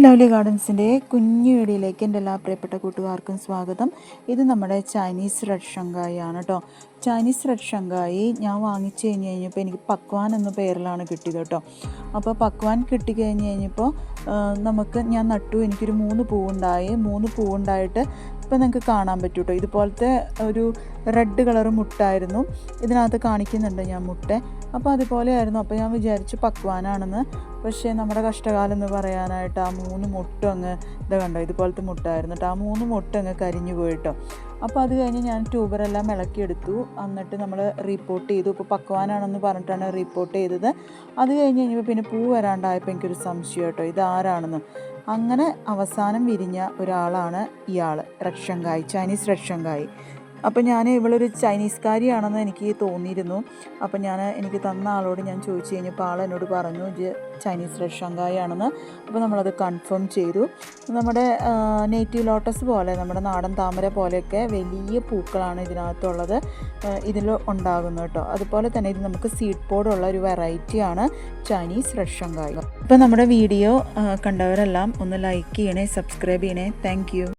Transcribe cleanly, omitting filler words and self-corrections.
Lovely ഗാർഡൻസിൻ്റെ കുഞ്ഞു വീഡിയോയിലേക്ക് എൻ്റെ എല്ലാ പ്രിയപ്പെട്ട കൂട്ടുകാർക്കും സ്വാഗതം. ഇത് നമ്മുടെ ചൈനീസ് റെഡ് ഷങ്കായി ആണ് കേട്ടോ. ചൈനീസ് റെഡ് ഷങ്കായി ഞാൻ വാങ്ങിച്ചു കഴിഞ്ഞപ്പോൾ എനിക്ക് പക്വാൻ എന്ന പേരിലാണ് കിട്ടിയത് കേട്ടോ. അപ്പോൾ പക്വാൻ കിട്ടിക്കഴിഞ്ഞപ്പോൾ ഞാൻ നട്ടു. എനിക്കൊരു 3 പൂവുണ്ടായി. 3 പൂവുണ്ടായിട്ട് ഇപ്പോൾ നിങ്ങൾക്ക് കാണാൻ പറ്റും കേട്ടോ. ഇതുപോലത്തെ ഒരു റെഡ് കളർ മുട്ടായിരുന്നു ഇതിനകത്ത് കാണിക്കുന്നുണ്ട് ഞാൻ മുട്ട. അപ്പോൾ അതുപോലെയായിരുന്നു. അപ്പോൾ ഞാൻ വിചാരിച്ചു പക്വാനാണെന്ന്. പക്ഷേ നമ്മുടെ കഷ്ടകാലം എന്ന് പറയാനായിട്ട് ആ 3 മുട്ടും അങ്ങ് കണ്ടോ, ഇതുപോലത്തെ മുട്ടായിരുന്നു കേട്ടോ. ആ 3 മുട്ടും അങ്ങ് കരിഞ്ഞു പോയിട്ടോ. അപ്പോൾ അത് കഴിഞ്ഞ് ഞാൻ ട്യൂബറെല്ലാം ഇളക്കിയെടുത്തു. എന്നിട്ട് നമ്മൾ റിപ്പോർട്ട് ചെയ്തു. ഇപ്പോൾ പക്വാനാണെന്ന് പറഞ്ഞിട്ടാണ് റിപ്പോർട്ട് ചെയ്തത്. അത് കഴിഞ്ഞപ്പോൾ പിന്നെ പൂ വരാണ്ടായപ്പോൾ എനിക്കൊരു സംശയം കേട്ടോ, ഇതാരാണെന്ന്. അങ്ങനെ അവസാനം വിരിഞ്ഞ ഒരാളാണ് ഇയാൾ, റെഡ് ഷങ്കായി, ചൈനീസ് റെഡ് ഷങ്കായി. അപ്പോൾ ഇവളൊരു ചൈനീസുകാരിയാണെന്ന് എനിക്ക് തോന്നിയിരുന്നു. അപ്പോൾ എനിക്ക് തന്ന ആളോട് ഞാൻ ചോദിച്ചു കഴിഞ്ഞപ്പോൾ ആൾ എന്നോട് പറഞ്ഞു ഇത് ചൈനീസ് റെഡ് ഷങ്കായി ആണെന്ന്. അപ്പോൾ നമ്മളത് കൺഫേം ചെയ്തു. നമ്മുടെ നേറ്റീവ് ലോട്ടസ് പോലെ, നമ്മുടെ നാടൻ താമര പോലെയൊക്കെ വലിയ പൂക്കളാണ് ഇതിനകത്തുള്ളത്, ഇതിൽ ഉണ്ടാകുന്നത് കേട്ടോ. അതുപോലെ തന്നെ ഇത് നമുക്ക് സീഡ് പോഡുള്ള ഒരു വെറൈറ്റിയാണ് ചൈനീസ് റെഡ് ഷങ്കായി. അപ്പോൾ നമ്മുടെ വീഡിയോ കണ്ടവരെല്ലാം ഒന്ന് ലൈക്ക് ചെയ്യണേ, സബ്സ്ക്രൈബ് ചെയ്യണേ. താങ്ക്